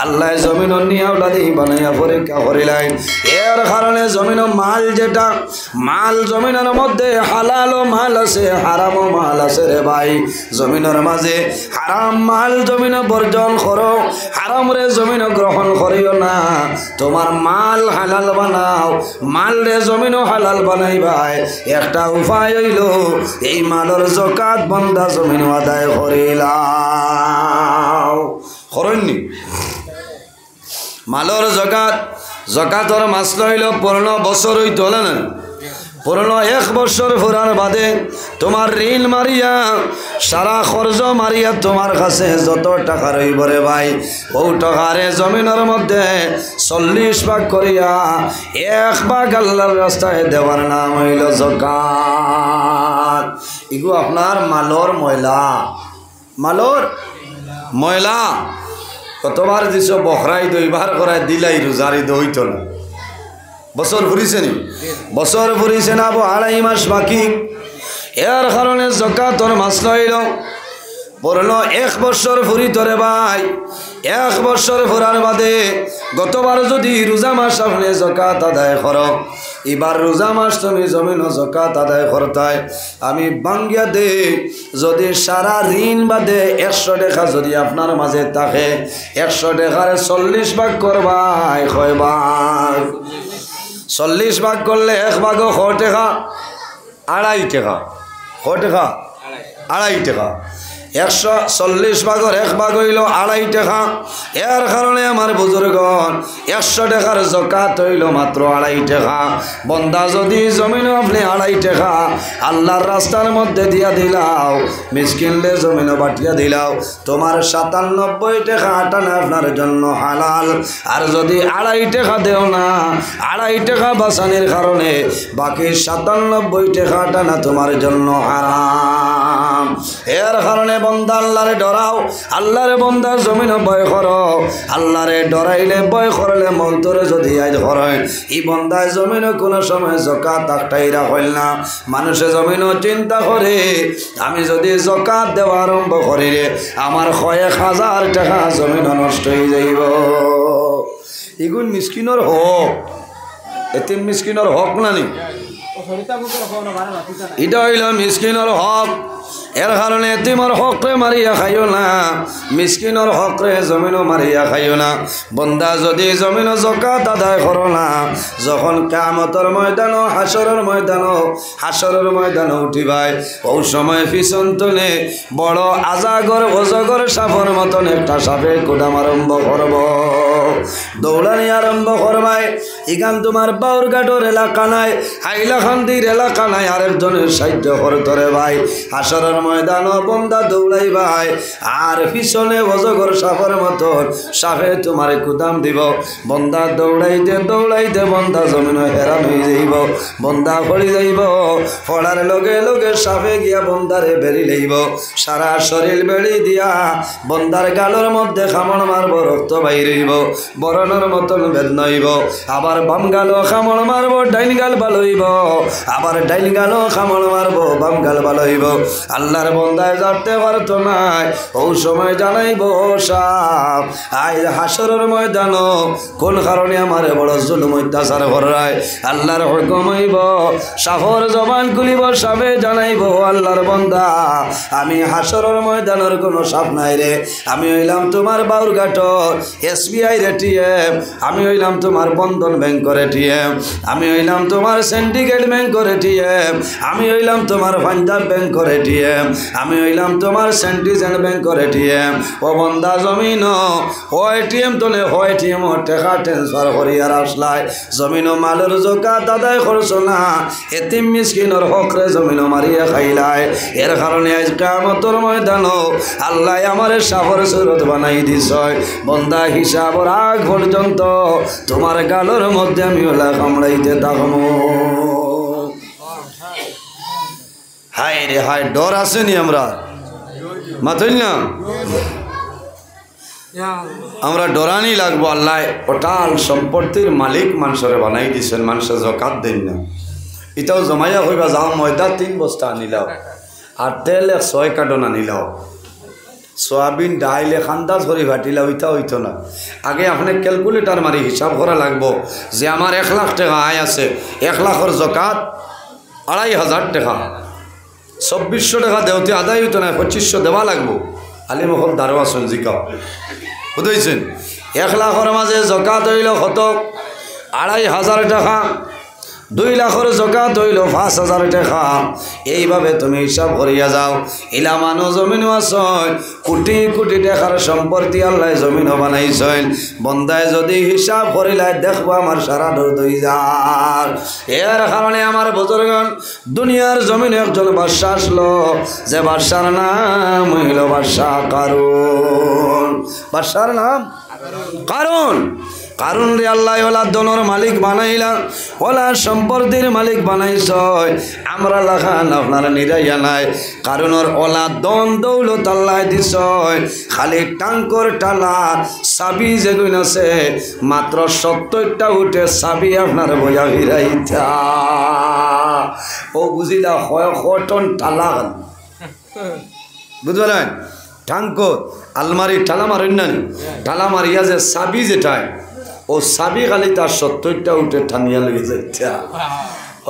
আল্লাহ জমিন নিয়াওলাদি বানাইয়া পরীক্ষা করিলাই এর কারণে জমিন মাল যেটা মাল জমিনের মধ্যে হালালও মাল আছে হারামও মাল আছে রে ভাই জমিনের মাঝে হারাম মাল জমিন বর্জন করো হারাম রে জমিন গ্রহণ করিও না তোমার মাল হালাল বানাও মাল রে জমিন হালাল বানাই ভাই একটা উপায় হইল এই মালের যাকাত বান্দা জমিন আদায় করিলাও করনি মালর যাকাত যাকাতর মাসলা হইল পূর্ণ বছর হইতে হলে না পূর্ণ 1 বছর ফুরার বাদে তোমার ঋণ মারিয়া সারা খরচ মারিয়া তোমার কাছে যত টাকা রইব রে ভাই ও টাকারে জমিনের মধ্যে 40 ভাগ করিয়া 1 ভাগ আল্লাহর রাস্তায় দেওয়ার নাম হইল যাকাত ইগো আপনার মালর ময়লা কতবার দিছ বখরাই দইবার করায় দিলাই রোজারি দইত না বছর ফুরিছে নি বছর ফুরিছে না 2.5 মাস বাকি এর কারণে যাকাতর মাসলা হইল পূর্ণ 1 বছর ফুরি ধরে ভাই 1 বছর ফুরার বাদে গতবার যদি রোজা মাস আপনি যাকাত আদায় করো এবার রোজা মাস তুমি জমিন যাকাত আদায় করতাই আমি বাঙ্গিয়া দে যদি সারা ঋণ বাদে 100 টাকা যদি আপনার মাঝে থাকে 100 টাকার 40 ভাগ করবাই কয় ভাগ 40 ভাগ করলে 1 ভাগ 100 টাকা 2.5 টাকা 100 টাকা 2.5 টাকা 140 ভাগের 1 ভাগ হইল 2.5 টাকা এর কারণে আমার বুজুর্গণ 100 টাকার যাকাত হইল মাত্র 2.5 টাকা বন্দা যদি জমিন আপনি 2.5 টাকা আল্লাহর রাস্তার মধ্যে দিয়া দিলাও মিসকিনলে জমিন বাটিয়া দিলাও তোমার 97 টাকা আটানা আপনার জন্য হালাল আর যদি 2.5 টাকা দেও না 2.5 টাকা বাঁচানোর কারণে বাকি 97 টাকা আটানা তোমার জন্য হারাম এর কারণে বন্দা আল্লাহরে ডরাও আল্লাহরে বন্দা জমিন ভয় করো আল্লাহরে ডরাইলে ভয় করলে মন্তরে যদি আজ করেন এই বন্দায় জমিন কোনো সময় যাকাত আটকাইরা হইল না মানুষে জমিন চিন্তা করে আমি যদি যাকাত দেওয়া আরম্ভ করি রে আমার 1,000 টাকা জমিন নষ্ট হয়ে যাইব এগুন মিসকিনের হক এতিম মিসকিনের হক না নি এটা হইল মিসকিনের হক এর কারণে এতিমর হকরে মারিয়া খাইও না মিসকিনের হকরে জমিনও মারিয়া খাইও না বন্দা যদি জমিন যাকাত আদায় করো না যখন কিয়ামতের ময়দানও হাসরের ময়দানও উঠিবাই ওই সময় পিছন তুলে বড় আজাগর অজগর সাপের মতন একটা সাপে কুদাম আরম্ভ করব দৌড়ানি আরম্ভ করবাই ইগান তোমার বাউরঘাটর এলাকা নাই হাইলাকান্দির এলাকা নাই আরেকজনের সাহায্য করতে রে ভাই হাসরের ময়দানও বন্দা দৌড়াই ভাই আর পিছনে অজগর সাপের মতন সাপে তোমার কুদাম দিব বন্দা দৌড়াইতে বন্দা জমিন হেরান হয়ে যাইব বন্দা পড়ি যাইব পড়ার লগে লগে সাপে গিয়া বন্দারে বেরি লইব সারা শরীর বেড়ি দিয়া বন্দার গালের মধ্যে খামড় মারব রক্ত বাইরেইব বরণের মতন বেদনা হইব আবার বাম গালও খামড় মারব ডাইন গাল ভালো হইব আবার ডাইন গালও খামড় মারব বাম গাল ভালো হইব আল্লাহর বন্দায় যাতে পারতো নাই ও সময় জানাইব সাপ আজ হাসরের ময়দান কোন কারণে আমার বড় জুলুম অত্যাচার করায় আল্লাহর হুকুম হইব সাফর জবান খুলিব সাপে জানাইব আল্লাহর বন্দা আমি হাসরের ময়দানের কোনো সাপ নাই রে আমি হইলাম তোমার বাউরঘাটর SBI ATM আমি হইলাম তোমার বন্ধন ব্যাংকের ATM আমি হইলাম তোমার সিন্ডিকেট ব্যাংকের ATM আমি হইলাম তোমার পাঞ্জাব ব্যাংকের ATM আমি হইলাম তোমার সেন্ট্রিজেন্ট ব্যাংকের ATM ও বন্দা জমিন ও ATM তোলে ও ATM ও টাকা ট্রান্সফার করিয়ার আসলাই জমিন মালের যাকাত আদায় করছো না এতিম মিসকিনের হকরে জমিন মারিয়া খাইলাই এর কারণে আজ কিয়ামতের ময়দান আল্লাহ আমারে সাফর সুরত বানাই দিছয় বন্দা হিসাবর আগ পর্যন্ত তোমার গালের মধ্যে আমি ওলা কামড়াইতে থাকবো হায় রে হায় ডর আসেনি আমরা মাথইল না আমরা ডরানি লাগবো আল্লাহ টোটাল সম্পত্তির মালিক মানুষের বানাই দিছেন মানুষের যাকাত দেন না এটাও জমাইয়া হইবা যাও ময়দা 3 বস্তা আনিলাও আর তেল 6 কার্টন আনিলাও সোয়াবিন ডাইলে খান্দাজ করে ভাটিলা ওইটা হইতো না। আগে আপনি ক্যালকুলেটার মারি হিসাব করা লাগবো যে আমার 1 লাখ টাকা আয় আছে, 1 লাখের জকাত 2,500 টাকা, 2400 টাকা দেওতে আদায় হইতো না, 2500 দেওয়া লাগবো। আলিমহল দারোয়া সঞ্জিকাও বুঝেছেন। 1 লাখের মাঝে জকাত হইল কত? 2,500 টাকা। 2 লাখের জকাত হইল 5,000 টাকা। এইভাবে তুমি হিসাব করিয়া যাও। ইলা মানুষ জমিনও আছে, কোটি কোটি টাকার সম্পত্তি আল্লাহ জমিনও বানাইছেন। বন্দায় যদি হিসাব করিলাই দেখবো আমার সারা দই যার। এর কারণে আমার বুজুর্গণ দুনিয়ার জমিনে একজন বাদশা আসলো, যে বাদশার নাম হইল বাদশা কারুন। বাদশার নাম কারুন। কারণ রে আল্লাহ ওলা দনের মালিক বানাইলা, ওলা সম্পত্তির মালিক বানাইছ। আমরা লাখান আপনার নিরাইয়া নাই। কারণর ওলা দন দৌলত আল্লাহ দিছ। খালি টাঙ্কর টালা চাবি যেগুন আছে মাত্র 70টা উঠে চাবি আপনার বইয়া ফিরাইতা। ও বুঝিলা হয় কটন টালা বুঝবে না? টাঙ্কর আলমারি টালা মারেন না, টালা মারিয়া যে চাবি যেটায় ও চাবি খালি তার 70টা উঠে ঠানিয়া লেগে যাইতা।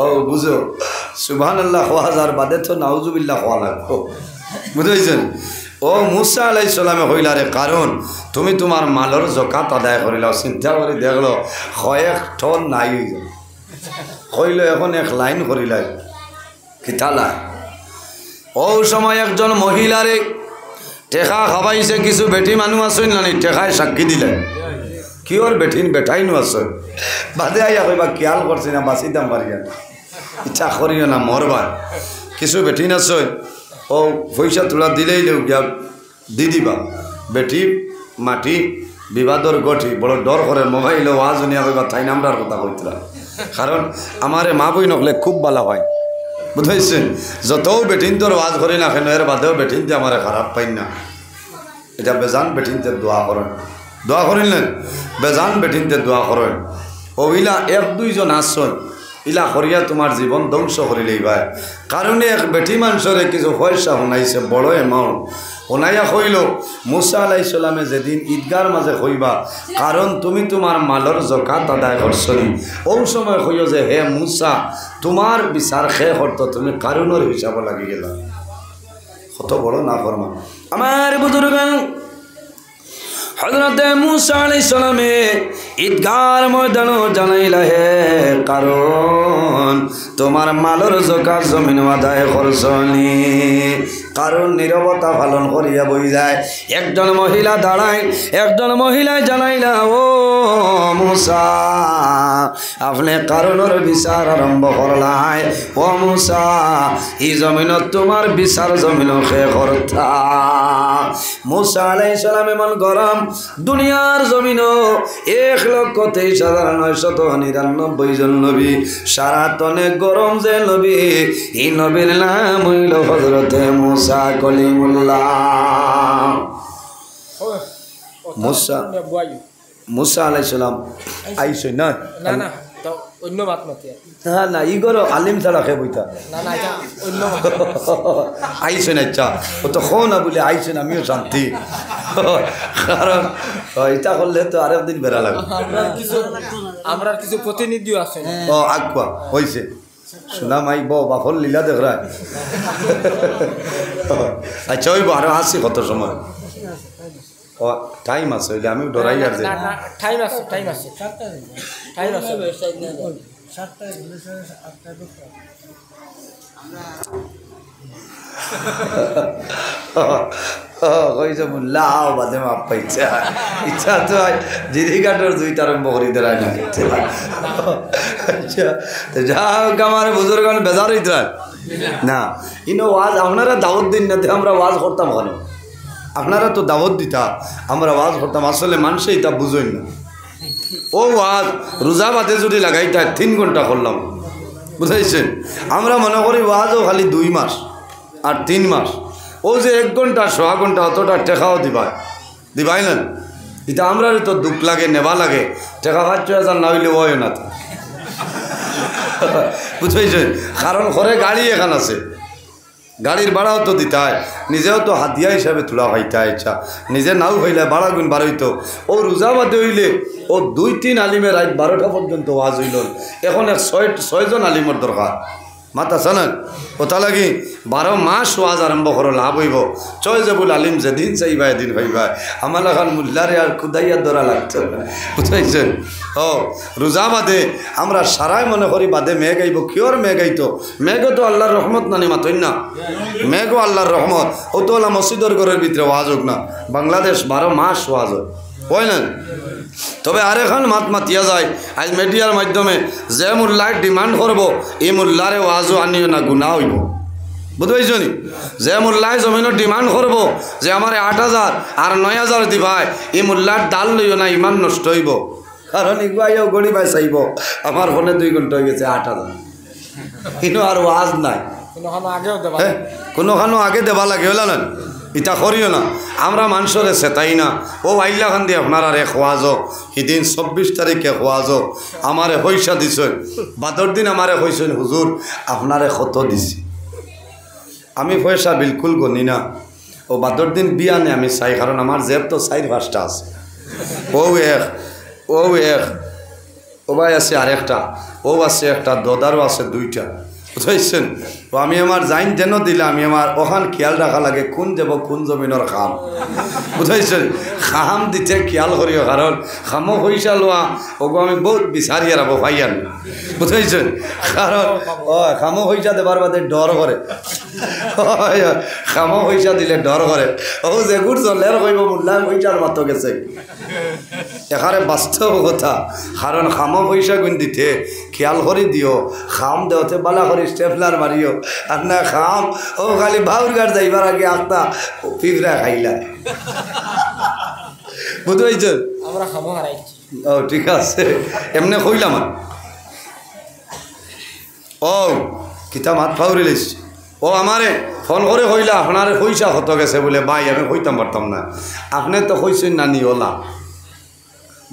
ও বুঝো সুবহানাল্লাহ হাজার বাদে তো নাউজুবিল্লাহ হওয়া লাগবো, বুঝেছেন? ও মুসা আলাইহিস সালামে হইলা রে কারণ তুমি তোমার মালর জকাত আদায় করিলাও। চিন্তা করে দেখলো 1 টন নাই হয়ে গেল। কইল এখন 1 লাইন করিলাই কিতালা। ও সময় একজন মহিলারে টেকা খাবাইছে, কিছু বেটি মানুষ আছে না, টেকায় সাক্ষী দিলে কি ওর বেঠিন বেটাই নো আছে। বাদে আইয়া কইবা খেয়াল করছি না বাঁচিতাম পারিয়া, ইচ্ছা করিও না মরবার। কিছু বেঠিন আছে ও পয়সা তোলা দিলেই গিয়া দি দিবা। বেটি মাটি বিবাদর গঠি বড় ডর করে মোবাইল ওয়াজ নিয়া কইবা তাই নামটার কথা কইতরা। কারণ আমারে মা বই নকলে খুব ভালো হয়, বুঝাইছেন? যতও বেঠিন তোর ওয়াজ করি না কেন এর বাদেও বেঠিনতে আমার খারাপ পাই না। এটা বেজান বেঠিনতে দোয়া করেন, দোয়া করিলেন বেজান বেঠিনতে দোয়া করেন। ওইলা 1-2 জন আসন ইলা করিয়া তোমার জীবন ধ্বংস করিলেই ভাই। কারণে এক বেটি মানুষরে কিছু পয়সা শুনাইছে বড় এমাউন্ট শুনাইয়া কইল মুসা আলাইহিস সালামে যেদিন ঈদগার মাঝে কইবা কারণ তুমি তোমার মালর জকাত আদায় করছনি, ও সময় কইও যে হে মুসা তোমার বিচার খেয়ে করতো, তুমি কারণের হিসাব লাগি গেলা। কত বড় না ফরমা আমার বুজুর্গান। হযরতে মুসা আলাইহিস সালামে ঈদগার ময়দানও জানাইলা হে কারণ তোমার মালর জকাত জমিন আদায় করছনি। কারণ নীরবতা পালন করিয়া বই যায়। একজন মহিলা দাঁড়ায়, একজন মহিলায় জানাইলা ও মুসা আপনি কারণের বিচার আরম্ভ করলাই। ও মুসা এই জমিনত তোমার বিচার জমিন খে করতা। মুসা আলাইহিস সালাম এমন গরম দুনিয়ার জমিন 1,23,999 জন নবী, সারা তনে গরম যে নবী, এই নবীর নাম হইল হযরতে মুসা কলিমুল্লাহ। মুসা আলাইহিস সালাম আইছে না না না তো অন্য বাত মতে না না ইগরো আলিম ছাড়া কে বইতা না না এটা অন্য আইছে না। আচ্ছা ও তো কোন বলে আইছে না, আমিও শান্তি। কারণ এটা করলে তো আরেকদিন বেড়া লাগবে। আমরা কিছু প্রতিনিধিও আছে। ও আকুয়া হইছে শোনা মাই বাফল লীলা দেখ রা। আচ্ছা ওই আরো আসি কত সময় ও টাইম আছে ওইলে আমি ডরাই আর যে টাইম আছে টাইম আছে টাইম আছে কইছে মুল্লাও বাদে মাপ পাইছে ইচ্ছা তো জিরিঘাটর 2টা আরম্ভ করি দেয় না। আচ্ছা যাও আমার বুজুর্গান বেজার হইতে না ইনো ওয়াজ আপনারা দাওয়াত দিন না আমরা ওয়াজ করতাম কেন? আপনারা তো দাওয়াত দিতা আমরা ওয়াজ করতাম। আসলে মানুষে এটা বুঝেন না। ও ওয়াজ রোজা বাদে যদি লাগাইতা 3 ঘন্টা করলাম, বুঝাইছেন? আমরা মনে করি ওয়াজও খালি 2 মাস আর 3 মাস। ও যে 1 ঘন্টা 1.5 ঘন্টা অতটা টেকাও দিবাই না। এটা আমরা তো দুঃখ লাগে নেবা লাগে। টেকা 5,000 না হইলে ওই না তো, বুঝাইছেন? কারণ ঘরে গাড়ি এখান আছে, গাড়ির ভাড়াও তো দিতে হয়, নিজেও তো হাতিয়া হিসাবে তোলা হইতে ইচ্ছা, নিজে নাও হইলে ভাড়া গুণ বাড়ইতো। ও রোজা বাদে হইলে ও 2-3 আলিমের রাত 12টা পর্যন্ত ওয়াজ হইল, এখন 6জন আলিমের দরকার। মাতা চানেন কথা লাগি 12 মাস ওয়াজ আরম্ভ করো, লাভ হইব। 6 জবুল আলিম যেদিন চাইবা এদিন হইবা। আমার এখন মুল্লারে আর খুদাইয়া ধরা লাগছে, বুঝাইছেন? ও রোজা বাদে আমরা সারাই মনে করি বাদে মেঘ আইব, কিয়র মেঘ আইতো? মেঘও তো আল্লাহর রহমত নানি মাতই না, মেঘও আল্লাহর রহমত। ও তো আল্লাহ মসজিদের ঘরের ভিতরে ওয়াজ হোক না, বাংলাদেশ 12 মাস ওয়াজ হয় না। তবে আরেকখান মাত মাতিয়া যায় আজ মিডিয়ার মাধ্যমে, যে মোল্লায় ডিমান্ড করবো এই মোল্লারে ওয়াজও আনিও না, গুণা হইব। বুঝতে পারছ নি? যে মোল্লায় জমিনের ডিমান্ড করবো যে আমার 8,000 আর 9,000 দিবাই, এই মোল্লার ডাল লইও না, ইমান নষ্ট হইব। কারণ ইগুয়াইও গড়ি বাই চাইব আমার ফোনে 2 ঘন্টা হয়ে গেছে 8,000, কিন্তু আর ওয়াজ নাই। কোনোখানো আগে দেবা লাগে হইল না, ইটা করিও না। আমরা মানুষরে চেতাই না। ও আইলা খান দিয়ে আপনার আর এক ওয়াজ, সেদিন 24 তারিখে ওয়াজ আমারে পয়সা দিছেন, বাদর দিন আমারে কইছেন হুজুর আপনারে কত দিছি। আমি পয়সা বিলকুল গনি না। ও বাদর দিন বিয়ানে আমি চাই, কারণ আমার জেব তো 4-5টা আছে। ও এক ও ভাই আছে আরেকটা, ও আছে একটা, দদারও আছে 2টা, বুঝাইছেন? তো আমি আমার জাইন যেন দিলে আমি আমার ওখান খেয়াল রাখা লাগে কোন যাব কোন জমিনের খাম, বুঝাইছেন? খাম দিতে খেয়াল করিও, কারণ খামো পয়সা লোয়া ওগো আমি বহুত বিচারিয়া রাখবো ভাইয়ান, বুঝাইছেন? কারণ খামো পয়সা দেবার বাদে ডর করে, খামো পয়সা দিলে ডর করে। ও যে গুড় চলের কইব মোল্লায় পয়সার মাতো গেছে, এখানে বাস্তব কথা। কারণ খামো পয়সা গুণ দিতে খেয়াল করে দিও, খাম দেওতে বালা করে স্টেপলার মারিও, আর না খাম ও খালি বাউর গাছ যাইবার আগে আখতা পিঁপড়া খাইলা, বুঝতে পারছেন? আমরা খামো হারাইছি। ও ঠিক আছে, এমনি কইলাম ও কিতা মাত ফাউরি লেছি। ও আমারে ফোন করে কইলা আপনারে পয়সা কত গেছে বলে, ভাই আমি কইতাম পারতাম না, আপনি তো কইছেন না নি ওলা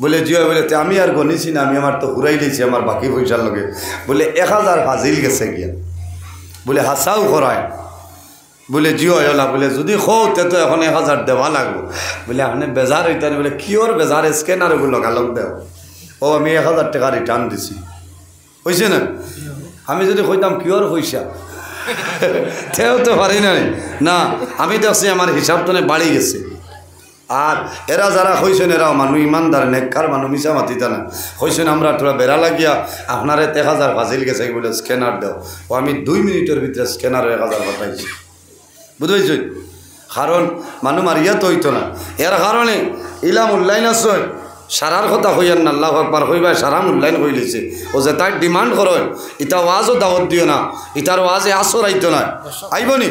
বলে জিও বলে আমি আর গনিছি না, আমি আমার তো ঘুরাই দিয়েছি আমার বাকি পয়সার লগে। বলে 1000 ফাজিল গেছে গিয়া, বলে হাসাও করায়। বলে জিও ওলা বলে যদি খোতে তো এখন 1000 দেওয়া লাগবো। বলে আপনি বেজার হইতেন? বলে কিওর বেজার, স্ক্যানার ওগুলো গালক দেও। ও আমি 1000 টাকা রিটার্ন দিছি, হয়েছে না? আমি যদি কইতাম কিওর পয়সা তেও তো পারি না, আমি দেখছি আমার হিসাব তো বাড়ি গেছে। আর এরা যারা হয়েছেন এরাও মানুষ ইমানদার নেককার মানুষ, মিশা মাতিতা না। হয়েছেন আমরা তোরা বেড়া লাগিয়া আপনারে 1000 ফাজিল গেছে বলে স্ক্যানার দেও। ও আমি 2 মিনিটের ভিতরে স্ক্যানার 1000 পাঠাইছি, বুঝতে পারছেন? কারণ মানুষ মারিয়া তো হইতো না। এর কারণে ইলাম উল্লাইন আছে সারার কথা হইয়ান না, আল্লাহু আকবার হইবা সারা মূল্যায়ন হয়ে লিছে। ও যে তাই ডিমান্ড করেন ইটা ওয়াজও দাওয়াত দিও না, ইটার ওয়াজে আসর আইতো না, আইবনি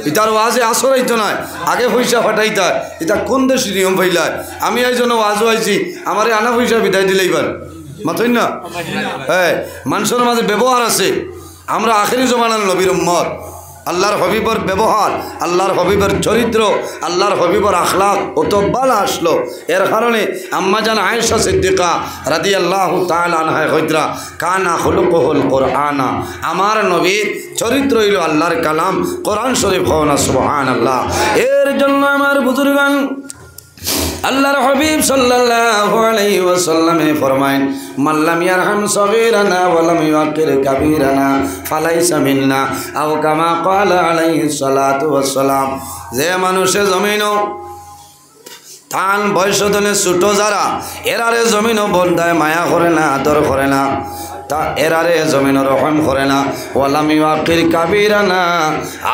ইটার ওয়াজে আসর আইতো না, আগে পয়সা ফাটাইতা। এটা কোন দেশের নিয়ম পাইলায়? আমি এই জন্য ওয়াজও আইছি, আমারে আনা পয়সা বিদায় দিলে এবার মাতই না। হ্যাঁ, মানুষের মাঝে ব্যবহার আছে। আমরা আখেরি জমানার নবীর উম্মত, আল্লাহর হবিবর ব্যবহার, আল্লাহর হবিবর চরিত্র, আল্লাহর হবিবর আখলাক অত ভালো আসলো। এর কারণে আম্মা জান আয়েশা সিদ্দিকা রাদিয়াল্লাহু তাআলা আনহা কইতরা কানা খুলুকুল কুরআনা, আমার নবীর চরিত্র হইল আল্লাহর কালাম কোরআন শরীফ। হওয়া সুবহানাল্লাহ। এর জন্য আমার বুজুর্গান আল্লাহর হাবিব সাল্লাল্লাহু আলাইহি ওয়াসাল্লামে ফরমায়েন মাল্লাম ইয়ারহাম সগীরানা ওয়া লাম ইউকির কাবীরানা ফালাইসা মিন্না, আও কামা ক্বালা আলাইহিস সালাতু ওয়াস সালাম। যে মানুষে জমিনও তান বয়স ধনে ছোট যারা এরারে জমিনও বন্ধায় মায়া করে না, আদর করে না, তা এরারে জমিন রহম করে না। ওয়ালাম ইউকির কাবীরানা,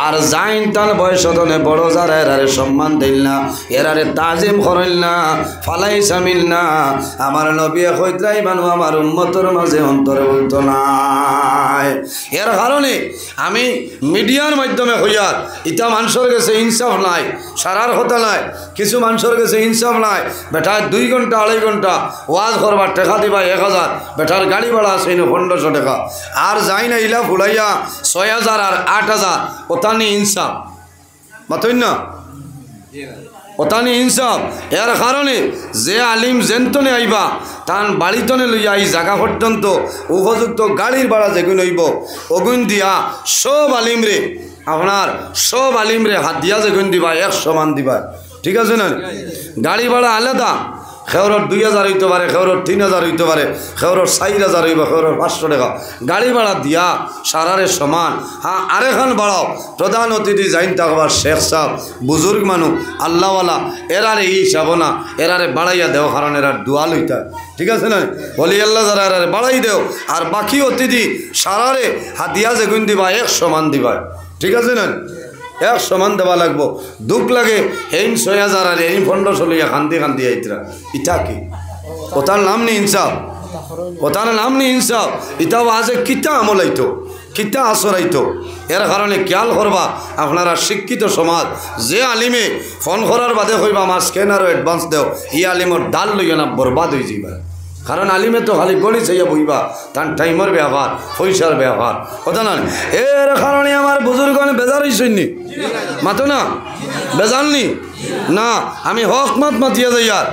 আর জাইন তান বয়স ধনে বড় যারা এরারে সম্মান দিল না, এরারে তাজিম করেন না, ফালাইসা মিন্না, আমার নবী কইতরাই বানু আমার উম্মতের মাঝে অন্তর্ভুক্ত নাই। এর কারণে আমি মিডিয়ার মাধ্যমে হইয়ার ইটা মানুষের কাছে ইনসাফ নাই, সারার কথা নাই। কিছু মানুষের কাছে ইনসাফ নাই, বেটার 2 ঘন্টা 2.5 ঘন্টা ওয়াজ করবার টাকা দিবা 1000, বেটার গাড়ি ভাড়া আছে 1500 টাকা, আর যাই না ইলা ফুলাইয়া 6000 আর 8000, ওতানি ইনসাফ মাতই না, ওতানি ইনসাফ। এর কারণে যে আলিম যেন্তনে আইবা তান বাড়িতনে লইয়া এই জায়গা পর্যন্ত উপযুক্ত গাড়ির ভাড়া যেগুন হইব অগুন দিয়া সব আলিম রে আপনার সব আলিমরে হাত দিয়া যেগুন দিবা 100 মান দিবা, ঠিক আছে না? গাড়ি ভাড়া আলাদা, খেওরর 2000 হইতে পারে, খেওরর 3000 হইতে পারে, খেওরর 4000 হইবা, খেওরর 500 টাকা গাড়ি ভাড়া দিয়া সারারে সমান। হ্যাঁ, আরেখান বাড়াও, প্রধান অতিথি যাইন থাকবার শেখ সাহ বুজুর্গ মানুষ আল্লাহওয়ালা, এরারে ই হিসাব না, এরারে বাড়াইয়া দেও, কারণ এরার দোয়া লইতা, ঠিক আছে না? বলি আল্লাহ যারা এরারে বাড়াই দেও, আর বাকি অতিথি সারারে হাতিয়া যেগুন দিবা 100 মান দিবা, ঠিক আছে না? 100 মান দেওয়া লাগবো। দুঃখ লাগে এই 6000 আর এই 1500 লইয়া খান্দি খান্দি আইতরা, ইটা কি? ওটার নাম নি ইনসাফ, ওটার নাম নি ইনসাফ। ইটাও আজে কিতা আমল আইতো, কিতা আসর আইতো। এর কারণে খেয়াল করবা, আপনারা শিক্ষিত সমাজ, যে আলিমে ফোন করার বাদে কইবা আমার স্ক্যানারও অ্যাডভান্স দেও, ই আলিমর ডাল লইয়া না বরবাদ হয়ে যাইবা। কারণ আলিমে তো খালি গড়ি চাইয়া বইবা, তার টাইমের ব্যবহার, পয়সার ব্যবহার, কথা না। এর কারণে আমার বুজুর্গণ বেজার হইসনি, মাতো না বেজালনি না। আমি হক মাত মাতিয়া যাই, আর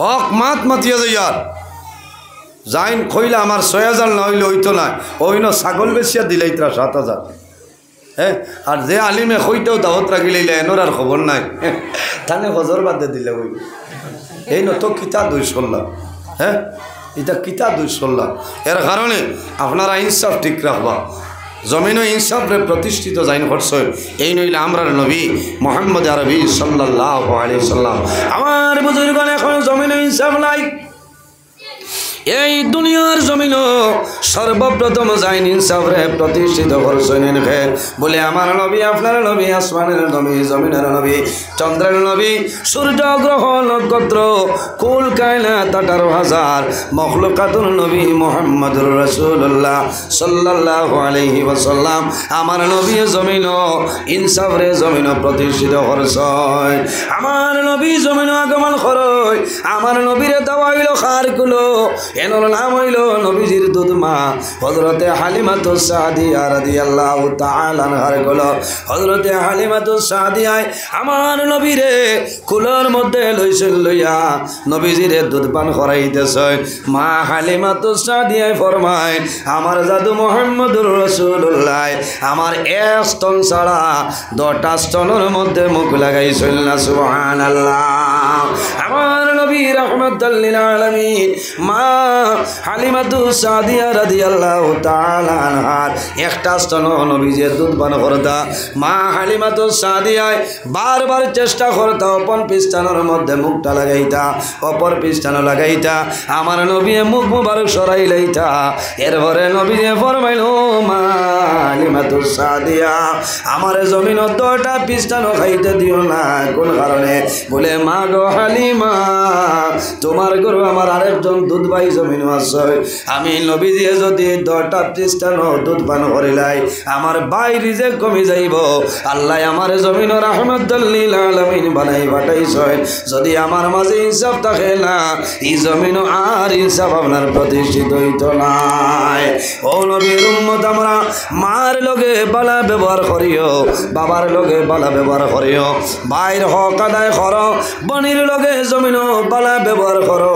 হক মাত মাতিয়া যাই, আর যাইন কইলা আমার 6000 না হইলে হইতো না, ওইন ছাগল বেচিয়া দিলাইতরা 7000। হ্যাঁ, আর যে আলিমে কইটাও দাওয়াত রাখিলাইলা এনোর আর খবর নাই, তানে হজর বাদে দিলে ওই এই নত কিতা 200। হ্যাঁ, এটা কিতা 200। এর কারণে আপনারা ইনসাফ ঠিক রাখবা, জমিন ইনসাফরে প্রতিষ্ঠিত যাইন করছে। এই নইলে আমরার নবী মুহাম্মদ আরবি সাল্লাল্লাহু আলাইহি সাল্লাম, আমার বুজুর্গণ এখন জমিন ইনসাফ নাই। এই দুনিয়ার জমিন সর্বপ্রথম যাইন ইনসাফরে প্রতিষ্ঠিত করছেন বলে আমার নবী, আপনার নবী, আসমানের নবী, জমিনের নবী, চন্দ্রের নবী, সূর্য গ্রহ নক্ষত্র কুল কায়নাত 18,000 মখলুকাতুর নবী মুহাম্মদুর রাসূলুল্লাহ সাল্লাল্লাহু আলাইহি ওয়াসাল্লাম, আমার নবী জমিন ইনসাফরে জমিন প্রতিষ্ঠিত করছেন। আমার নবী জমিন আগমন করয়, আমার নবীরে দেওয়া হইল খারকুলো, এনোর নাম হইল নবীজির দুধ মা হযরতে হালিমাতুস সাদিয়া রাদিয়াল্লাহু তাআলা আনহার কোল। হযরতে হালিমাতুস সাদিয়া আমার নবীরে কুলোর মধ্যে লইছেন, লইয়া নবীজিরে দুধ পান করাইতেছে। মা হালিমাতুস সাদিয়া ফরমায়, আমার জাদু মুহাম্মদুর রাসূলুল্লাহ আমার 1 স্তন ছাড়া 10টা স্তনের মধ্যে মুখ লাগাইছেন না, সুবহানাল্লাহ। আমার নবী রাহমাতুল লিল আলামিন মা হালিমাতুস সাদিয়া রাদিয়াল্লাহু তাআলা আনহার 1টা স্তন নবীজির দুধ পান করতা। মা হালিমাতুস সাদিয়া বারবার চেষ্টা করতা, অপর পিস্তানোর মধ্যে মুখটা লাগাইতা, অপর পিস্তানো লাগাইতা, আমার নবী মুখ মুবারক সরাই লইতা। এরপরে নবীজি ফরমাইল, মা হালিমাতুস সাদিয়া আমার জমিন 10টা পিস্তানো খাইতে দিও না। কোন কারণে? বলে মা গো হালিমা, তোমার গরু আমার আরেকজন দুধ ভাই জমিন আছে, আমি নবীজি যদি 10টা পিস্তানো দুধ পান করিলাই আমার বাইরে যে কমে যাইব। আল্লাহ আমার জমিন রাহমাতুল লিল আলামিন বানাই পাঠাইছেন, যদি আমার মাঝে ইনসাফ থাকে না এই জমিন আর ইনসাফ আপনার প্রতিষ্ঠিত হইতো নাই। ও নবীর উম্মত, আমরা মার লগে বালা ব্যবহার করিও, বাবার লগে বালা ব্যবহার করিও, ভাইয়ের হক আদায় করো, বনির লগে জমিন বালা ব্যবহার করো।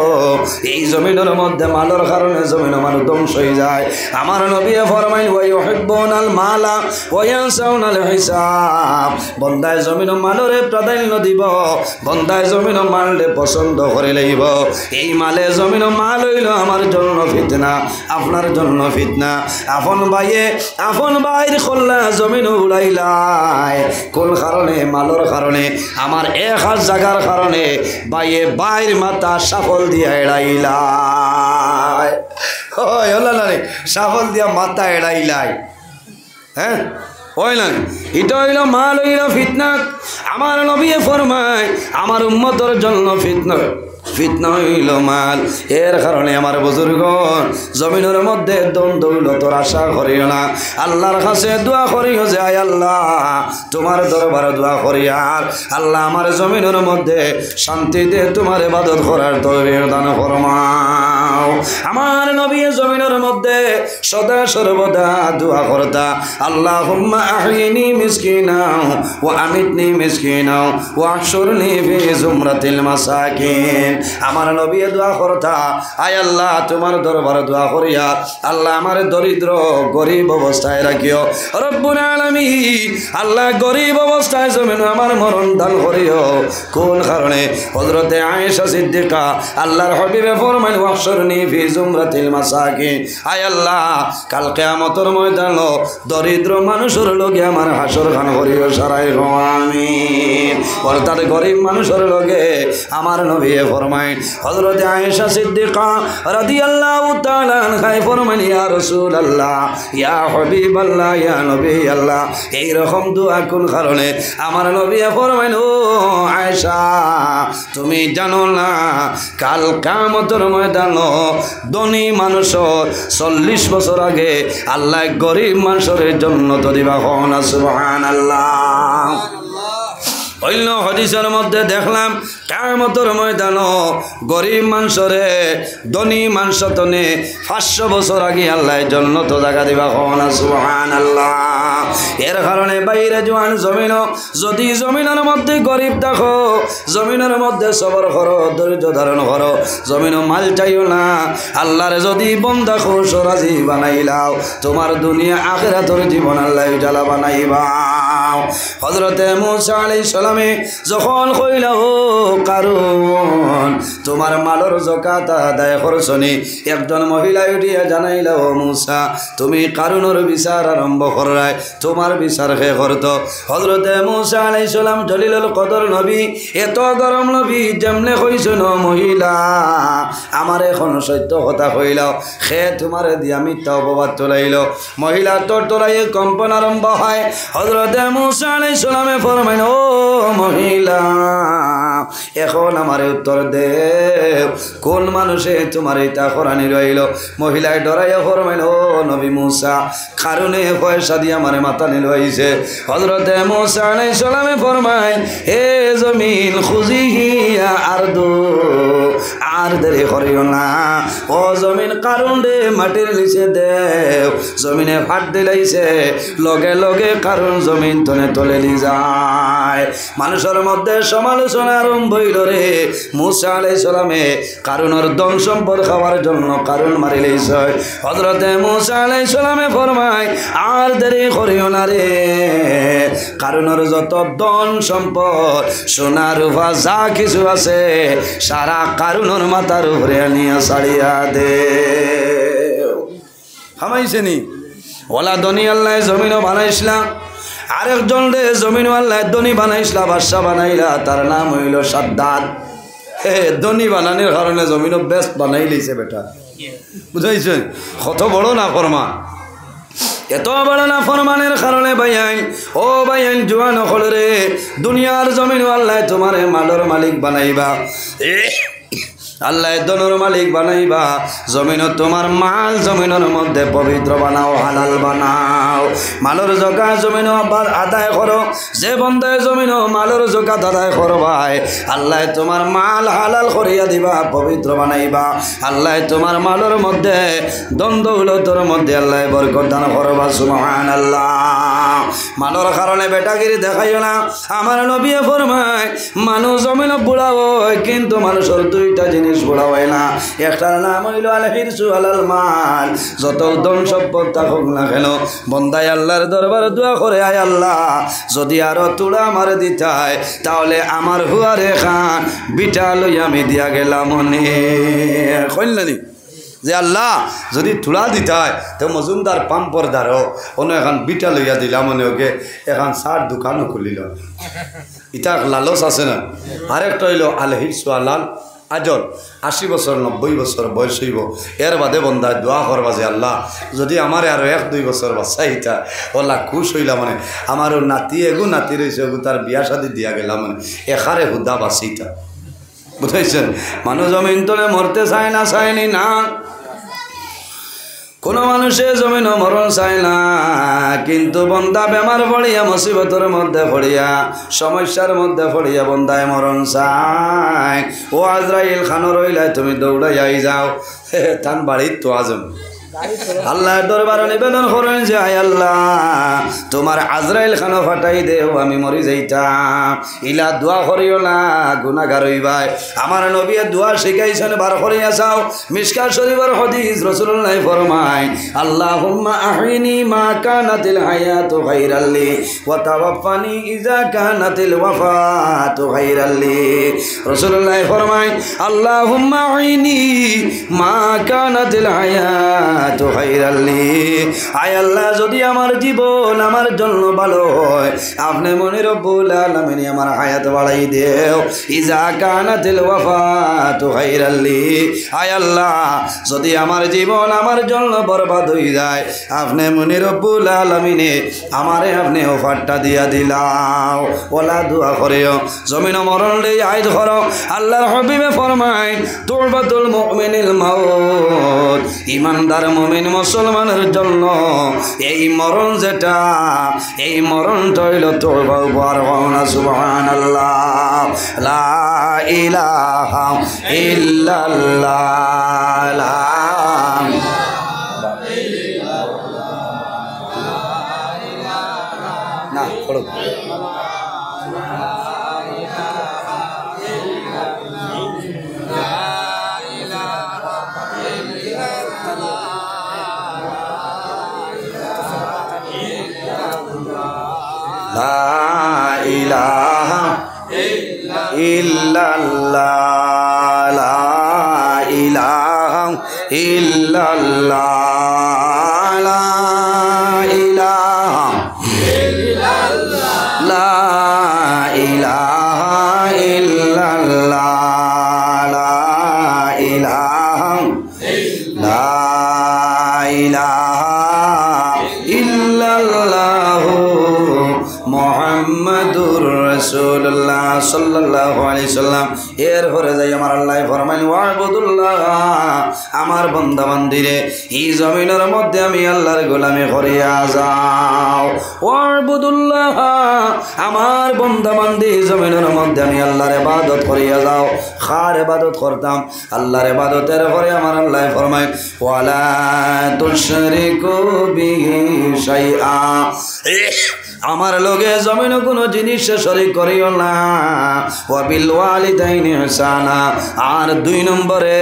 এই জমিনের মধ্যে মালের কারণে জমিন মানুষ ধ্বংস হয়ে যায়। আমার নবী ফরমাইল, ওয়া ইউহিব্বুনাল মালা ওয়া ইয়ানসাউনাল হিসাব, বন্দায় জমিন মালরে প্রাধান্য দিব, বন্দায় জমিন মালরে পছন্দ করে লইব। এই মালে জমিন মাল হইল আমার জন্য ফিতনা, আপনার জন্য ফিতনা। আপন ভাইয়ে আপন ভাইয়ের কল্লা জমিন উড়াইলাই, কোন কারণে? মালর কারণে, আমার 1000 জায়গার কারণে ভাইয়ে বাইর মাথা সাফল দিয়া এড়াইলাই, সাফল দিয়া মাথা এড়াইলাই। হ্যাঁ, ওই না, এটা হইল মাল হইল ফিতনা। আমার নবী ফরমায়, আমার উম্মতের জন্য ফিতনা, ফিতনা হইল মাল। এর কারণে আমার বুজুর্গণ জমিনের মধ্যে দন দৌলতর আশা করিও না, আল্লাহর কাছে দোয়া করিও যে আয় আল্লাহ তোমার দরবারে দোয়া করি, আর আল্লাহ আমার জমিনের মধ্যে শান্তিতে তোমার ইবাদত করার তৌফিক দান ফরমাও। আমার নবী জমিনের মধ্যে সদা সর্বদা দোয়া করতা আল্লাহুম্মা আহিনি মিসকিনা ওয়া আমিতনি মিসকিনা ওয়া আহশুরনি ফি জুমরাতিল মাসাকিন। আমার নবী দোয়া করতা আয় আল্লাহ তোমার দরবারে দোয়া করিয়া আল্লাহ আমার দরিদ্র গরিব অবস্থায় রাখিও রব্বুল আলামিন। আল্লাহ গরিব অবস্থায় জমিন আমার মরণ দান করিও। কোন কারণে? হযরতে আয়েশা সিদ্দিকা আল্লাহর হাবিবে ফরমান ওয়াহশুরনি ফি জুমরাতিল মাসাকিন। আয় আল্লাহ কাল কিয়ামতের ময়দানে দরিদ্র মানুষের লগে আমার হাসর খান করিও সারাই আমিন। অর্থাৎ গরিব মানুষের লগে আমার নবী ফরমায় হযরতে আয়েশা সিদ্দিকা রাদিয়াল্লাহু তাআলা আনহা ফরমান ইয়া রাসূলুল্লাহ ইয়া হাবিবাল্লাহ ইয়া নবী আল্লাহ। এই রকম দোয়া কোন কারণে? আমার নবী ফরমায় ও আয়েশা তুমি জানো না কাল কিয়ামতের ময়দানে ধনী মানুষের 40 বছর আগে আল্লাহ গরিব মানুষের জন্য তো দিবা না সুবহানাল্লাহ। অন্য হাদিসের মধ্যে দেখলাম কিয়ামতের ময়দানে গরিব মানুষরে ধনী মানুষ তনে 500 বছর আগে আল্লাহ জান্নাত জায়গা দিবা না সুবহানাল্লাহ। এর কারণে বাইরে জওয়ান জমিন যদি জমিনের মধ্যে গরিব দেখো জমিনের মধ্যে সবর করো ধৈর্য ধারণ করো জমিন মাল চাইও না। আল্লাহর যদি বন্দা খুশ রাজি বানাইলাও তোমার দুনিয়া আখিরাতের জীবন আল্লাহ উজালা বানাইবা। হযরতে মূসা আলাইহিস সালামে যখন কইল ও কারুন তোমার মালর যাকাত আদায় করছনি একজন মহিলা উঠিয়া জানাইল ও মূসা তুমি কারুনের বিচার আরম্ভ করায় তোমার বিচার হে করত। হযরতে মূসা আলাইহিস সালাম জলিলুল কদর নবী এত গরম নবী যেমনে কইছেন মহিলা আমার এখন সত্য কথা কইলাও সে তোমার দিয়া মিথ্যা অপবাদ তোলাইল। মহিলা তোর তোলাই কম্পন আরম্ভ হয়। হযরতে মূসা আলাইহিস সালামে ফরমাইল ও মহিলা এখন আমার উত্তর দে কোন মানুষে তোমার এটা কোরআনে রইল? মহিলায় ডরাইয়া ফরমাইল ও নবী মূসা কারণে পয়সা দিয়ে আমার মাথা নিল হইছে। হযরতে মূসা আলাইহিস সালামে ফরমায় হে জমিন খুজিহিয়া আরদু আর দেরি করিও না ও জমিন কারণ রে মাটির নিচে দেও। জমিনে ফাট দিলাইছে লগে লগে কারণ জমিন তনে তলে নি যায়। মানুষের মধ্যে সমালোচনা আরম্ভ হইল রে মূসা আলাইহিস সালামে কারুনের ধন সম্পদ খাওয়ার জন্য কারণ মারি লইছে। হযরতে মূসা আলাইহিস সালামে ফরমায় আর দেরি করিও না রে কারুনের যত ধন সম্পদ সোনা রূপা যা কিছু আছে সারা কারুনের মাথার উপরে নিয়ে ছাড়িয়া দে। হামাইছে নি ওলা ধনী আল্লাহ জমিনও বানাইছিলাম আরেকজন রে জমিন আল্লাহ ধনী বানাইছিলা বাদশা বানাইলা তার নাম হইল সাদ্দাত। ধনী বানানোর কারণে জমিনও বেস্ট বানাই লইছে বেটা বুঝাইছেন কত বড় না ফরমা এত বড় না ফরমানের কারণে ভাইয়াইন ও ভাইয়াইন জোয়ান হল রে দুনিয়ার জমিন আল্লাহ তোমারে মালর মালিক বানাইবা আল্লাহ দনের মালিক বানাইবা জমিন তোমার মাল জমিনের মধ্যে পবিত্র বানাও হালাল বানাও। মালর জকা জমিন আদায় করো যে বন্ধায় জমিন মালর জকাত আদায় করবাই আল্লাহ তোমার মাল হালাল করিয়া দিবা পবিত্র বানাইবা। আল্লাহ তোমার মালর মধ্যে দ্বন্দ্বৌলতর মধ্যে আল্লাহ বরকত দান করবা সুবহানাল্লাহ। মালর কারণে বেটাগিরি দেখাইও না। আমার নবী ফরমায় মানুষ জমিন বুড়া হয় কিন্তু মানুষের দুইটা জিনিস বুড়া হয় না। একটার নাম হইল আল হিরসু আলাল মাল। যত ধন সম্পদ থাকুক না কেন বন্দায় আল্লাহর দরবারে দোয়া করে আয় আল্লাহ যদি আরো তুলা আমার দিতাই তাহলে আমার হুয়ারে খান বিটা লই আমি দিয়া গেলাম মনে কইলানি যে আল্লাহ যদি তুলা দিতাই তো মজুমদার পাম্পর দ্বারও অন্য এখন বিটা লইয়া দিলাম মনে ওকে এখন সার দোকানও খুলিল ইটা লালস আছে না। আরেকটা হইল আল হিরসু আলাল আজল 80 বছর 90 বছর বয়স হইব এর বাদে বন্দা দোয়া করবা যে আল্লাহ যদি আমার আরো 1-2 বছর বাচ্চা ইটা ওলা খুশ হইলা মানে আমারও নাতি এগু নাতি রয়েছে এগু তার বিয়া শাদি দিয়া গেলাম মানে এখারে হুদা বাসিটা বুঝাইছেন। মানুষ জমিন তলে মরতে চায় না চায়নি না কোনো মানুষে জমিন মরণ চায় না, কিন্তু বন্দা বেমার পড়িয়া মুসিবতের মধ্যে পড়িয়া সমস্যার মধ্যে পড়িয়া বন্দায় মরণ চায়। ও আজরাইল খানো রইলাই তুমি দৌড়াইয়াই যাও তান বাড়ির তো আজম আল্লাহর দরবারে নিবেদন করেন যে আয় আল্লাহ তোমার আজরাইল খানো ফাটাই দেও, আমি মরি যাইতাম। ইলা দোয়া করিও না, গুনাহগার হইবাই। আমার নবী দোয়া শিখাইছেন, বার করিয়া যাও। মিশকাত শরীফের হাদিস, রাসূলুল্লাহ ফরমায় আল্লাহুম্মা আহিনি মা কানাতিল হায়াতু খায়রাল লি ওয়া তাওয়াফানি ইযা কানাতিল ওয়াফাতু খায়রাল লি। রাসূলুল্লাহ ফরমায় আল্লাহুম্মা আহিনি মা কানাতিল হায়াত আয় আল্লাহ যদি আমার জীবন আমার জন্য ভালো হয়, আপনি মনে রব্বুল আলামিন আমার হায়াত বাড়াই দেও। ইজা কানাতিল ওয়াফাতু খায়রাল লি, আয় আল্লাহ যদি আমার জীবন আমার জন্য বরবাদ হয়ে যায়, আপনি মনে রব্বুল আলামিনে আমারে আপনি ওফারটা দিয়া দিলাও। ওলা দোয়া করিও, জমিন মরণ রে আইদ করো। আল্লাহর হাবিবে ফরমায় তুরবাতুল মুমিনিল মাউত, ইমানদার মুমিন মুসলমানের জন্য এই মরণ যেটা, এই মরণটা হইল তওবা উপহার। না সুবহানাল্লাহ, লা ইলাহা ইল্লাল্লাহ, লা না পড়ো লা ইলাহা ইল্লাল্লাহ, লা ইলাহা ইল্লাল্লাহ, লা ইলাহা ইল্লাল্লাহ, লা ইলাহা ইল্লাল্লাহ, লা ইলাহা লা ইলাহা ইল্লাল্লাহ মুহাম্মাদুর রাসূলুল্লাহ সাল্লাল্লাহু আলাইহি সাল্লাম। এর পরে যাই আমার আল্লাহ ফরমাইন ওয়াবুদুল্লাহ, আমার বান্দা বান্দিরে এই জমিনের মধ্যে আমি আল্লাহর গোলামি করিয়া যাও। ওয়াবুদুল্লাহ, আমার বান্দা বান্দি জমিনের মধ্যে আমি আল্লাহর ইবাদত করিয়া যাও। খার ইবাদত করতাম, আল্লাহর ইবাদতের পরে আমার আল্লাহ ফরমাইন ওয়ালা তুশরিকু বিহি শাইআ, আমার লগে জমিন কোনো জিনিস শরীক করিও না। ওয়া বিল ওয়ালিদাইনি ইহসানা, আর 2 নম্বরে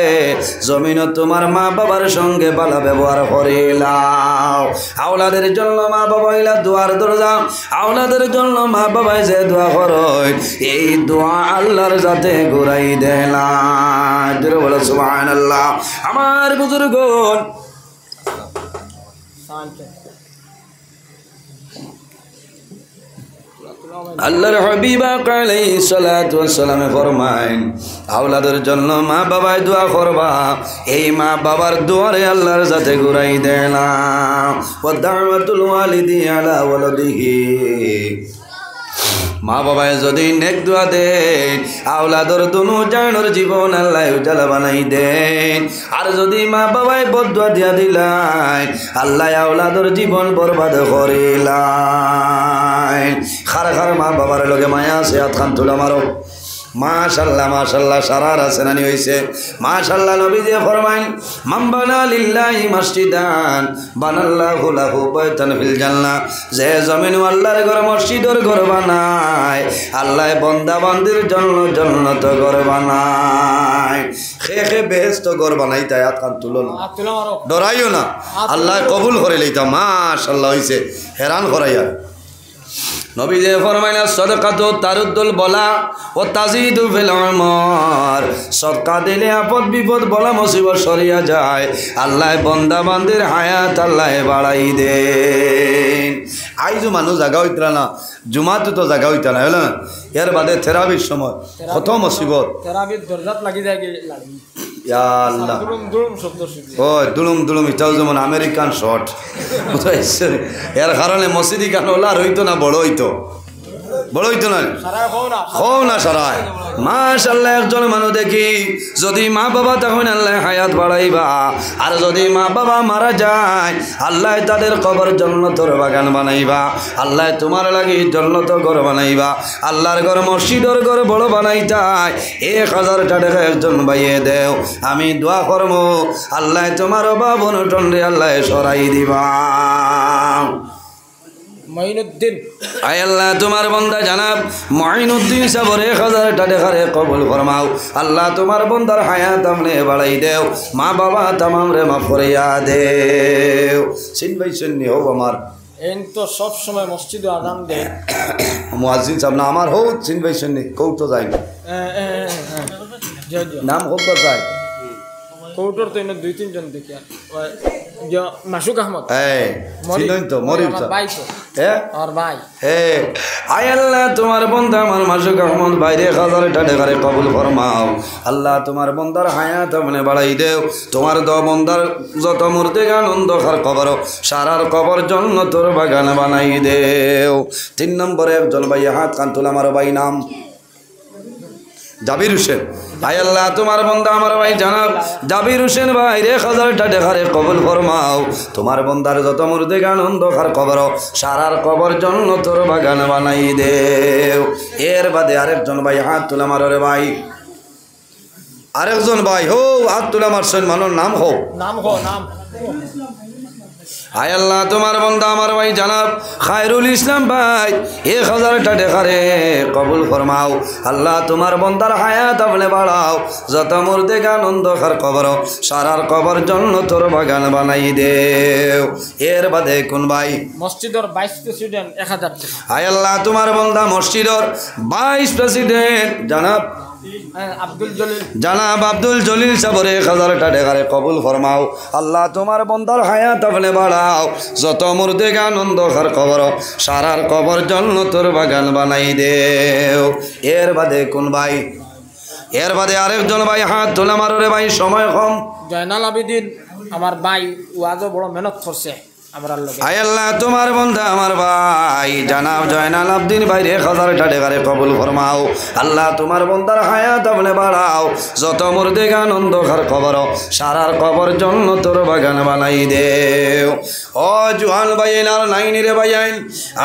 জমিন তোমার মা বাবার সঙ্গে ভালো ব্যবহার করিলাও। আওলাদের জন্য মা বাবা হইলা দোয়ার দরজা, আওলাদের জন্য মা বাবাই যে দোয়া করে এই দোয়া আল্লাহর যাতে ঘুরাই দেলা। জোরে বলো সুবহানাল্লাহ। আমার বুজুর্গগণ, আল্লাহর হাবিব আলাইহিস সালাতু ওয়াস সালাম ফরমায় আওলাদের জন্য মা বাবাই দোয়া করবা, এই মা বাবার দোয়ারে আল্লাহর যাতে ঘুরাই দেয় না। ওয়া দাওয়াতুল ওয়ালিদি আলা ওয়ালাদিহি, মা বাবায় যদি নেক দোয়া দেন আওলাদর দুনু জানোর জীবন আল্লাহ উজালা বানাই দেন। আর যদি মা বাবায় বদদুয়া দিয়া দিলাই আল্লাহ আওলাদর জীবন বরবাদ করিলাই। খার খার মা বাবার লগে মায়া আছে, হাত খান তুলা মারো। মাশাআল্লাহ মাশাআল্লাহ, সারার আসেনানি হইছে মাশাআল্লাহ। নবী যে ফরমাইন মান বানা লিল্লাহি মসজিদান বানাল্লাহু লাহু বাইতান ফিল জান্নাহ, যে জমিন আল্লাহর ঘর মসজিদের ঘর বানায় আল্লাহ বান্দা বান্দির জন্য জান্নাত ঘর বানায়। খে খে বেহেশত ঘর বানাই তাই হাত কান তুলো না, ডরাইও না, আল্লাহ কবুল করে লইতা। মাশাআল্লাহ হইছে, হেরান করাইয়া। নবী যে ফরমাইনা সদকাতু তারুদ্দুল বলা ও তাজিদু ফিল উমর, সদকা দিলে আপদ বিপদ বলা মুসিবত সরিয়া যায়, আল্লাহ বান্দা বান্দির হায়াত আল্লাহ বাড়াই দেন। আইজু মানুষ জায়গা হইতরা না, জুমাতে তো জায়গা হইতা না, হলো এর বাদে থেরাপির সময় কত মুসিবত, থেরাপির দরজাত লাগি যায় লাগি ইয়া আল্লাহ। ওই দুলুম দুলুম এটাও যেমন আমেরিকান শট, এর কারণে মসজিদি গান ওলা হইতো না বড় হইতো, বড়ই তো নয় সারা খাও না হও না সারায় মাশাআল্লাহ একজন মানুষ দেখি যদি মা বাবা তখন আল্লাহ হায়াত বাড়াইবা আর যদি মা বাবা মারা যায় আল্লাহ তাদের কবর জান্নাতের বাগান বানাইবা আল্লাহ তোমার লাগি জান্নাত ঘর বানাইবা আল্লাহর ঘর মসজিদের ঘর বড় বানাইতাই 1000 টাকা একজন বাইয়ে দেও আমি দোয়া করব আল্লাহ তোমার বাবন টন্ডে আল্লাহ সরাই দিবা মাইনুদ্দিন আয় আল্লাহ তোমার বান্দা জানাব মঈনুদ্দিন সাহেবের 1000 টাকা কবুল ফরমাও আল্লাহ তোমার বান্দার হায়াত আমনে বাড়াই দেও মা বাবা तमाम রে মাফ করিয়া দেও সিনবাই সুন্নি হও আমার এন তো সব সময় মসজিদে আযান দেয় মুয়াজ্জিন সাহেব না আমার হও সিনবাই সুন্নি কৌ তো যাই জয় জয় নাম হোক বাই কৌটোর তো এনে 2-3 জন দেখি যে মাসুক আহমদ এই চিনই তো মরিব আমার ভাই তো আর ভাই আয় আল্লাহ তোমার বান্দা আমার মাসুক আহমদ বাইরে 1000 টাকা কবুল ফরমাও আল্লাহ তোমার বান্দার হায়াত আমনে বাড়াই দেও তোমার দ বান্দার যত মুর্দে আনন্দ খার কবর সারার কবর জান্নাতের বাগান বানাই দেও 3 নম্বরে একজন ভাই হাত কান তুলে আমার ভাই নাম জাবির হোসেন আয় আল্লাহ তোমার বান্দা আমার ভাই জানাব জাবির হোসেন ভাই 1000 টাকা কবুল ফরমাও তোমার বান্দার যত মুর্দে আনন্দ খার কবর সারার কবর জান্নাতের বাগান বানাই দেও এর বাদে আরেকজন ভাই হাত তুলে আমার রে ভাই আরেকজন ভাই হো হাত তুলে মারছেন মানুষ নাম হো নাম আয় আল্লাহ তোমার বান্দা আমার ভাই জানাব খায়রুল ইসলাম ভাই 1000 টাকা কবুল ফরমাও আল্লাহ তোমার বান্দার হায়াত আপনি বাড়াও যত মুর্দে আনন্দ খার কবর সারার কবর জান্নাতের বাগান বানাই দেও এর বাদে কোন ভাই মসজিদের 22 প্রেসিডেন্ট 1000 টাকা আয় আল্লাহ তোমার বান্দা মসজিদের 22 প্রেসিডেন্ট জানাব আব্দুল জলিল জানাব আব্দুল জলিল সাহেবের 1000 টাকা কবুল ফরমাও আল্লাহ তোমার বান্দার হায়াত আপনি বাড়াও যত মুর্দে আনন্দ খার কবর সারার কবর জান্নাতের বাগান বানাই দেও এর বাদে কোন ভাই এর বাদে আরেকজন ভাই হাত তোলা মারো রে ভাই সময় কম জয়নাল আবেদিন আমার ভাই ওয়াজও বড় মেহনত করছে আমরার লগে আয় আল্লাহ তোমার বান্দা আমার ভাই জানাব জয়নাল আবেদিন ভাই 1000 টাকা কবুল ফরমাও আল্লাহ তোমার বান্দার হায়াত আপনি বাড়াও যত মুর্দে আনন্দ খার কবর সারার কবর জান্নাতের বাগান বানাই দেও ও জুহান ভাইন আর নাইনি রে ভাইন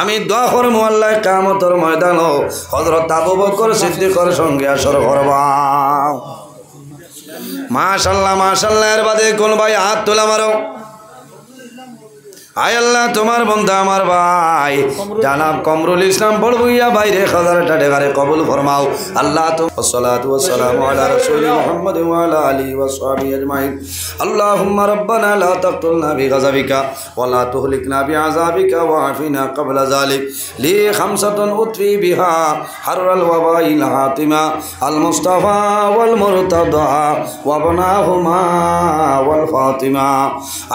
আমি দোয়া করব আল্লাহ কিয়ামতের ময়দানে হযরত আবু বকর সিদ্দিকের সঙ্গে আসর করবাও মাশাআল্লাহ মাশাআল্লাহ এর বাদে কোন ভাই হাত তোলা মারো আয় আল্লাহ তোমার বান্দা আমার ভাই জানাব কমরুল ইসলাম বড়বুইয়া ভাই 1000 টাকা কবুল ফরমাও আল্লাহ সাল্লাতু ওয়া সালামু আলা রাসূলি মুহাম্মদ ওয়া আলা আলিহি ওয়া সাহবিহি আজমাইন আল্লাহুম্মা রাব্বানা লা তাকতুলনা বিগাযাবিকা ওয়া লা তুহলিকনা বিআযাবিকা ওয়া আফিনা ক্বাবলা যালিক লি খামসাতুন উতফি বিহা হাররাল ওয়াবাইল হাতিমা আল মুস্তাফা ওয়াল মুরতাদা ওয়া বানাহুমা ওয়াল ফাতিমা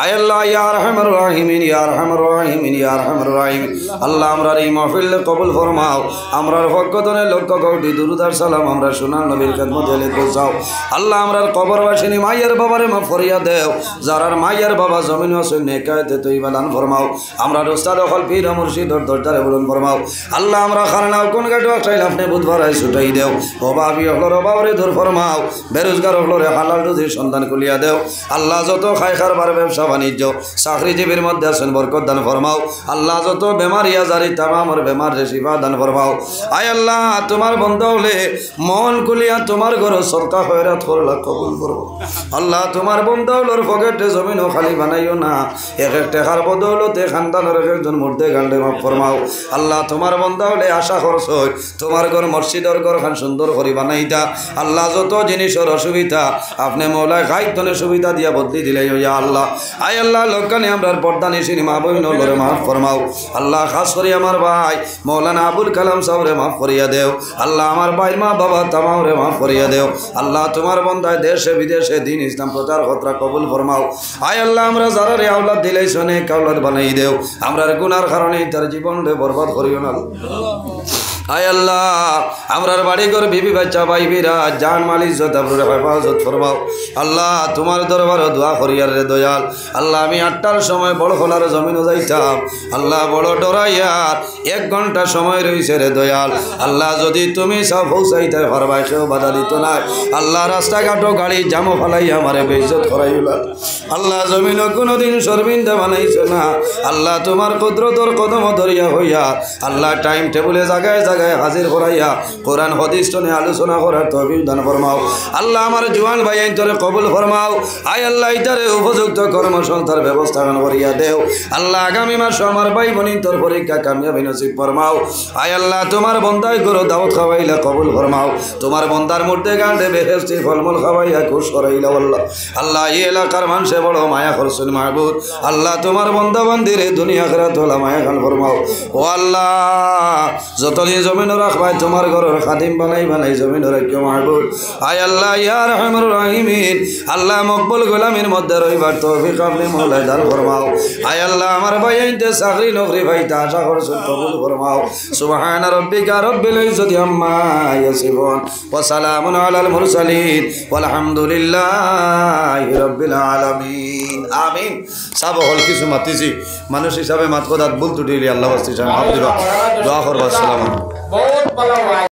আয় আল্লাহ ইয়া আরহামার রাহিমিন ইয়া আরহামার রাহিমিন ইয়া আরহামার রাহিমিন আল্লাহ আমরার এই মাহফিল কবুল ফরমাও আমরার ভক্তজনে লক্ষ কোটি দুরূদ আর সালাম আমরা সোনার নবীর খিদমতে এলে পৌঁছাও আল্লাহ আমরার কবরবাসিনী মায়ের বাবারে মাফ করিয়া দেও যারার মায়ের বাবা জমিন আছে নেকায়েতে তৈবা দান ফরমাও আমরার উস্তাদ হল পীর মুর্শিদর দরজারে বলুন ফরমাও আল্লাহ আমরা খানাও কোন গাটো চাইলে আপনি বুধবার আই ছুটাই দেও অভাবী হলর অভাবরে দূর ফরমাও বেরোজগার হলরে হালাল রুজির সন্ধান খুলিয়া দেও আল্লাহ যত খায় খারবার ব্যবসা বাণিজ্য চাকরিজীবীর মধ্যে আছেন বরকত দান ফরমাও আল্লাহ যত বেমারিয়া জারি তামামর বেমার শিফা দান ফরমাও আয় আল্লাহ তোমার বন্ধ হলে মন খুলিয়া তোমার ঘর সরকার খয়রাত করলা কবুল করো আল্লাহ তোমার বন্ধ হলোর পকেটে জমিনও খালি বানাইও না এক এক টাকার বদৌলতে খানদানের একজন মুর্দে গান্ডে মাফ ফরমাও আল্লাহ তোমার বন্ধ হলে আশা খরচ হয় তোমার ঘর মসজিদর ঘর খান সুন্দর করে বানাইতা আল্লাহ যত জিনিসের অসুবিধা আপনি মৌলায় খাইতনের সুবিধা দিয়া বদলি দিলে ইয়া আল্লাহ আয় আল্লাহ লোকানে আমরা পর্দা নিশিনি মা বইন লরে মাফ ফরমাও আল্লাহ খাস করে আমার ভাই মৌলানা আবুল কালাম সাহরে মাফ করিয়া দেও আল্লাহ আমার ভাই মা বাবা তামামরে মাফ করিয়া দেও আল্লাহ তোমার বন্ধায় দেশে বিদেশে দিন ইসলাম প্রচার খতরা কবুল ফরমাও আয় আল্লাহ আমরা যারা রে আওলাদ দিলাই শোনে কাওলাদ বানাই দেও আমরার গুনার কারণে তার জীবন রে বরবাদ করিও না আয় আল্লাহ আমরার বাড়ি ঘর বিবি বাচ্চা বাইবিরা জান মালিক যত হেফাজত ফরমাও আল্লাহ তোমার দরবারে দোয়া করিয়ার রে দয়াল আল্লাহ আমি 8টার সময় বড় খোলার জমিনও যাইতাম আল্লাহ বড় ডরাইয়ার 1 ঘন্টা সময় রয়েছে রে দয়াল আল্লাহ যদি তুমি সব পৌঁছাইতে পারবা কেউ বাধা দিত না আল্লাহ রাস্তাঘাটও গাড়ি জামও ফালাই আমারে বেইজ্জত করাইলা আল্লাহ জমিনও কোনোদিন শর্মিন্দা বানাইছো না আল্লাহ তোমার কুদরতর কদম ধরিয়া হইয়া আল্লাহ টাইম টেবিলে জায়গায় জায়গায় হাজির করাইয়া কোরআন হাদিস নিয়ে আলোচনা করার তৌফিক দান ফরমাও আল্লাহ আমার জওয়ান ভাই আইনতরে কবুল ফরমাও আয় আল্লাহ ইতারে উপযুক্ত কর্মসংস্থার ব্যবস্থা করিয়া দেও আল্লাহ আগামী মাসে আমার ভাই বোনিন তোর পরীক্ষা কামিয়াবি নসিব ফরমাও আয় আল্লাহ তোমার বন্দায় করো দাওয়াত খাওয়াইলা কবুল ফরমাও তোমার বন্দার মধ্যে গান্ডে বেহেশতি ফলমূল খাওয়াইয়া খুশ করাইলা আল্লাহ আল্লাহ এই এলাকার মানুষে বড় মায়া করছেন মাহবুব আল্লাহ তোমার বন্দা বান্দিরে দুনিয়া আখিরাত হলা মায়া খান ফরমাও ও আল্লাহ যতদিন জমিন রাখবাই তোমার ঘরের খাদিম বানাই জমিন রাখিও মাহবুব আয় আল্লাহ ইয়া রহমানুর রহিমিন আল্লাহ মকবুল গোলামের মধ্যে রইবার তৌফিক আপনি মওলা দান ফরমাও আয় আল্লাহ আমার ভাই আইনতে চাকরি নকরি পাইতে আশা করছেন কবুল ফরমাও সুবহানা রাব্বিকা রব্বিল ইজ্জতি আম্মা ইয়াসিফুন ওয়া সালামুন আলাল মুরসালিন ওয়ালহামদুলিল্লাহি রাব্বিল আলামিন আমিন সব হল কিছু মাতিছি মানুষ হিসাবে মাত কথা ভুল ত্রুটি আল্লাহ ওয়াস্তে মাফ দিবা দোয়া করবা আসসালামু আলাইকুম।